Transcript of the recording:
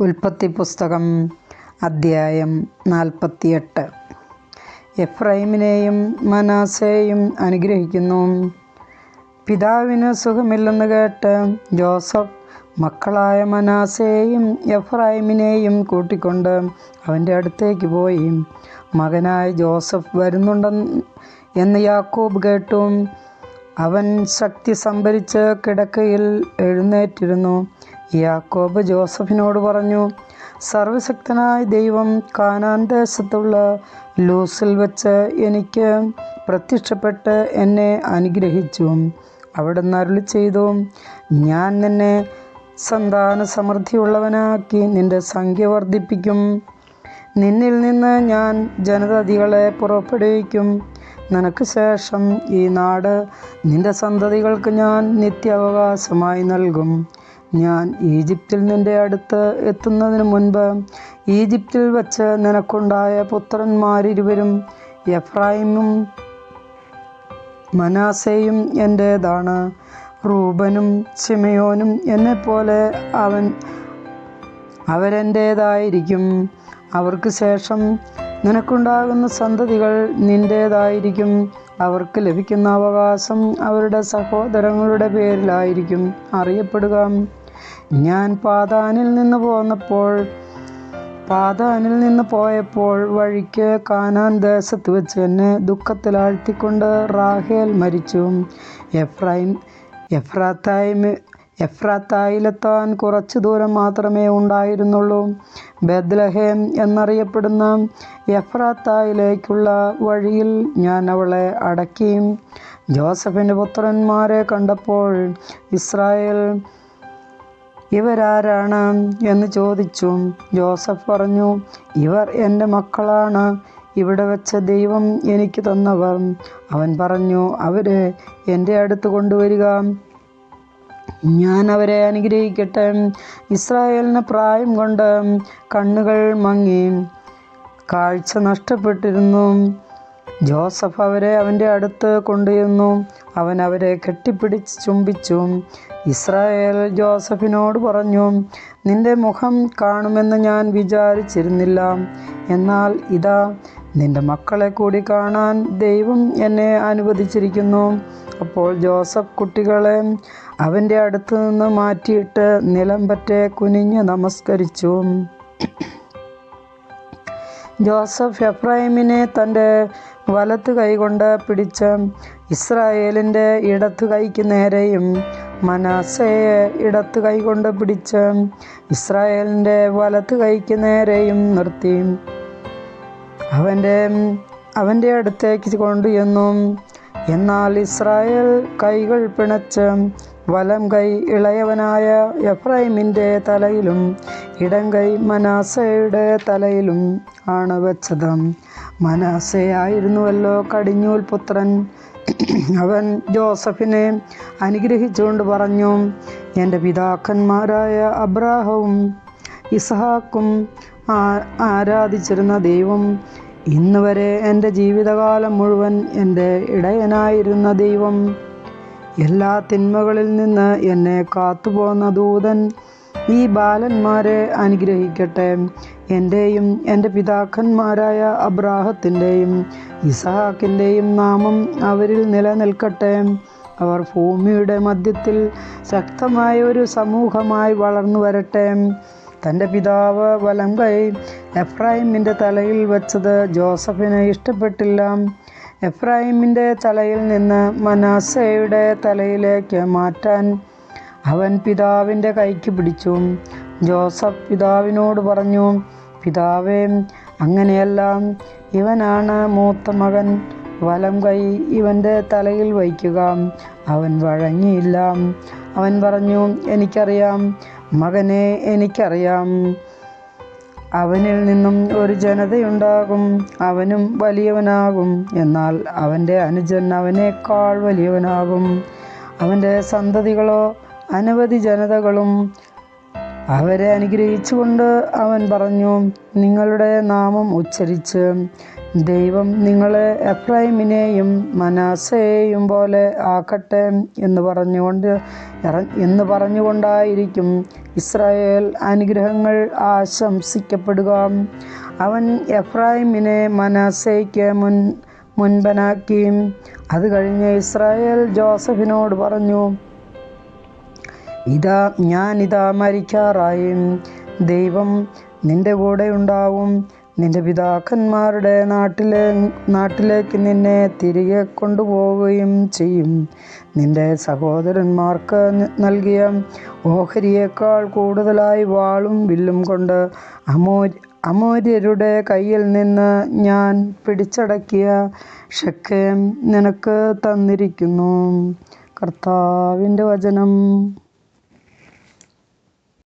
ഉൽപ്പത്തി പുസ്തകം അദ്ധ്യായം 48. എഫ്രൈമിനെയും മനാസെയും അനുഗ്രഹിക്കുന്നു. പിതാവിന് സുഖമില്ലെന്ന് കേട്ട് ജോസഫ് മക്കളായ മനാസെയെയും എഫ്രൈമിനെയും കൂട്ടിക്കൊണ്ട് അവൻ്റെ അടുത്തേക്ക് പോയി. മകനായ ജോസഫ് വരുന്നുണ്ടെന്ന് യാക്കോബ് കേട്ടു. അവൻ ശക്തി സംഭരിച്ച് കിടക്കയിൽ എഴുന്നേറ്റിരുന്നു. യാക്കോബ് ജോസഫിനോട് പറഞ്ഞു, സർവശക്തനായ ദൈവം കാനാൻ ദേശത്തുള്ള ലൂസിൽ വെച്ച് എനിക്ക് പ്രത്യക്ഷപ്പെട്ട് എന്നെ അനുഗ്രഹിച്ചു. അവിടുന്ന് അരുളി ചെയ്തു, ഞാൻ നിന്നെ സന്താന സമൃദ്ധിയുള്ളവനാക്കി നിന്റെ സംഖ്യ വർദ്ധിപ്പിക്കും. നിന്നിൽ നിന്ന് ഞാൻ ജനതതികളെ പുറപ്പെടുവിക്കും. നിനക്ക് ശേഷം ഈ നാട് നിന്റെ സന്തതികൾക്ക് ഞാൻ നിത്യാവകാശമായി നൽകും. ഞാൻ ഈജിപ്തിൽ നിന്റെ അടുത്ത് എത്തുന്നതിന് മുൻപ് ഈജിപ്തിൽ വച്ച് നിനക്കുണ്ടായ പുത്രന്മാരിരുവരും എഫ്രൈമും മനാസെയും എൻ്റേതാണ്. റൂബനും ശിമയോനും എന്നെപ്പോലെ അവരെൻ്റേതായിരിക്കും. അവർക്ക് ശേഷം നിനക്കുണ്ടാകുന്ന സന്തതികൾ നിൻ്റേതായിരിക്കും. അവർക്ക് ലഭിക്കുന്ന അവകാശം അവരുടെ സഹോദരങ്ങളുടെ പേരിലായിരിക്കും അറിയപ്പെടുക. ഞാൻ പാതാനിൽ നിന്ന് പോയപ്പോൾ വഴിക്ക് കാനാൻ ദേശത്ത് വെച്ച് എന്നെ ദുഃഖത്തിലാഴ്ത്തിക്കൊണ്ട് റാഹേൽ മരിച്ചു. എഫ്രാത്തായിലെത്താൻ കുറച്ചു ദൂരം മാത്രമേ ഉണ്ടായിരുന്നുള്ളൂ. ബെത്ലഹേം എന്നറിയപ്പെടുന്ന എഫ്രാത്തായിലേക്കുള്ള വഴിയിൽ ഞാൻ അവളെ അടക്കി. ജോസഫിൻ്റെ പുത്രന്മാരെ കണ്ടപ്പോൾ ഇസ്രായേൽ, ഇവരാരാണ് എന്ന് ചോദിച്ചു. ജോസഫ് പറഞ്ഞു, ഇവർ എൻ്റെ മക്കളാണ്, ഇവിടെ വെച്ച് ദൈവം എനിക്ക് തന്നവർ. അവൻ പറഞ്ഞു, അവരെ എൻ്റെ അടുത്ത് കൊണ്ടുവരിക, ഞാൻ അവരെ അനുഗ്രഹിക്കട്ടെ. ഇസ്രായേലിന് പ്രായം കൊണ്ട് കണ്ണുകൾ മങ്ങി കാഴ്ച നഷ്ടപ്പെട്ടിരുന്നു. ജോസഫ് അവരെ അവൻ്റെ അടുത്ത് കൊണ്ടുവന്നു. അവൻ അവരെ കെട്ടിപ്പിടിച്ച് ചുംബിച്ചു. ഇസ്രായേൽ ജോസഫിനോട് പറഞ്ഞു, നിന്റെ മുഖം കാണുമെന്ന് ഞാൻ വിചാരിച്ചിരുന്നില്ല. എന്നാൽ ഇതാ, നിന്റെ മക്കളെ കൂടി കാണാൻ ദൈവം എന്നെ അനുവദിച്ചിരിക്കുന്നു. അപ്പോൾ ജോസഫ് കുട്ടികളെ അവൻ്റെ അടുത്ത് നിന്ന് മാറ്റിയിട്ട് നിലം പറ്റെ കുനിഞ്ഞ് നമസ്കരിച്ചു. ജോസഫ് എഫ്രൈമിനെ തൻ്റെ വലത്ത് കൈകൊണ്ട് പിടിച്ച് ഇസ്രായേലിൻ്റെ ഇടത്ത് കൈക്ക് നേരെയും മനാസയെ ഇടത്ത് കൈകൊണ്ട് പിടിച്ച് ഇസ്രായേലിൻ്റെ വലത്ത് കൈക്ക് നേരെയും നിർത്തി അവൻ്റെ അടുത്തേക്ക് കൊണ്ടുചെന്നു. എന്നാൽ ഇസ്രായേൽ കൈകൾ പിണച്ച് വലം കൈ ഇളയവനായ എഫ്രൈമിൻ്റെ തലയിലും ഇടം കൈ മനാസയുടെ തലയിലും ആണ് വെച്ചത്. മനാസയായിരുന്നുവല്ലോ കടിഞ്ഞൂൽ പുത്രൻ. അവൻ ജോസഫിനെ അനുഗ്രഹിച്ചുകൊണ്ട് പറഞ്ഞു, എൻ്റെ പിതാക്കന്മാരായ അബ്രാഹവും ഇസ്ഹാക്കും ആരാധിച്ചിരുന്ന ദൈവം, ഇന്ന് വരെ എൻ്റെ ജീവിതകാലം മുഴുവൻ എൻ്റെ ഇടയനായിരുന്ന ദൈവം, എല്ലാ തിന്മകളിൽ നിന്ന് എന്നെ കാത്തുപോന്ന ദൂതൻ ഈ ബാലന്മാരെ അനുഗ്രഹിക്കട്ടെ. എൻ്റെയും എൻ്റെ പിതാക്കന്മാരായ അബ്രാഹത്തിൻ്റെയും ഇസ്ഹാക്കിൻ്റെയും നാമം അവരിൽ നിലനിൽക്കട്ടെ. അവർ ഭൂമിയുടെ മധ്യത്തിൽ ശക്തമായ ഒരു സമൂഹമായി വളർന്നു വരട്ടെ. തൻ്റെ പിതാവ് വലം കൈ എഫ്രൈമിൻ്റെ തലയിൽ വെച്ചത് ജോസഫിന് ഇഷ്ടപ്പെട്ടില്ല. എഫ്രൈമിൻ്റെ തലയിൽ നിന്ന് മനാസയുടെ തലയിലേക്ക് മാറ്റാൻ അവൻ പിതാവിൻ്റെ കൈക്ക് പിടിച്ചു. ജോസഫ് പിതാവിനോട് പറഞ്ഞു, പിതാവേ, അങ്ങനെയല്ല, ഇവനാണ് മൂത്ത മകൻ, വലം കൈ ഇവൻ്റെ തലയിൽ വയ്ക്കുക. അവൻ വഴങ്ങിയില്ല. അവൻ പറഞ്ഞു, എനിക്കറിയാം മകനെ, എനിക്കറിയാം. അവനിൽ നിന്നും ഒരു ജനതയുണ്ടാകും, അവനും വലിയവനാകും. എന്നാൽ അവൻ്റെ അനുജൻ അവനേക്കാൾ വലിയവനാകും. അവൻ്റെ സന്തതികളോ അനവധി ജനതകളും. അവരെ അനുഗ്രഹിച്ചുകൊണ്ട് അവൻ പറഞ്ഞു, നിങ്ങളുടെ നാമം ഉച്ചരിച്ച് ദൈവം നിങ്ങളെ എഫ്രൈമിനെയും മനാസയെയും പോലെ ആക്കട്ടെ എന്ന് പറഞ്ഞുകൊണ്ടായിരിക്കും ഇസ്രായേൽ അനുഗ്രഹങ്ങൾ ആശംസിക്കപ്പെടുക. അവൻ എഫ്രായിമിനെ മനശ്ശെയ്ക്ക് മുൻപനാക്കി. അത് കഴിഞ്ഞ് ഇസ്രായേൽ ജോസഫിനോട് പറഞ്ഞു, ഞാനിതാ മരിക്കാറായി. ദൈവം നിന്റെ കൂടെ ഉണ്ടാവും. നിന്റെ പിതാക്കന്മാരുടെ നാട്ടിലേക്ക് നിന്നെ തിരികെ കൊണ്ടുപോവുകയും ചെയ്യും. നിന്റെ സഹോദരന്മാർക്ക് നൽകിയ ഓഹരിയേക്കാൾ കൂടുതലായി വാളും വില്ലും കൊണ്ട് അമോര്യരുടെ കയ്യിൽ നിന്ന് ഞാൻ പിടിച്ചടക്കിയ ഷെഖേം നിനക്ക് തന്നിരിക്കുന്നു. കർത്താവിൻ്റെ വചനം.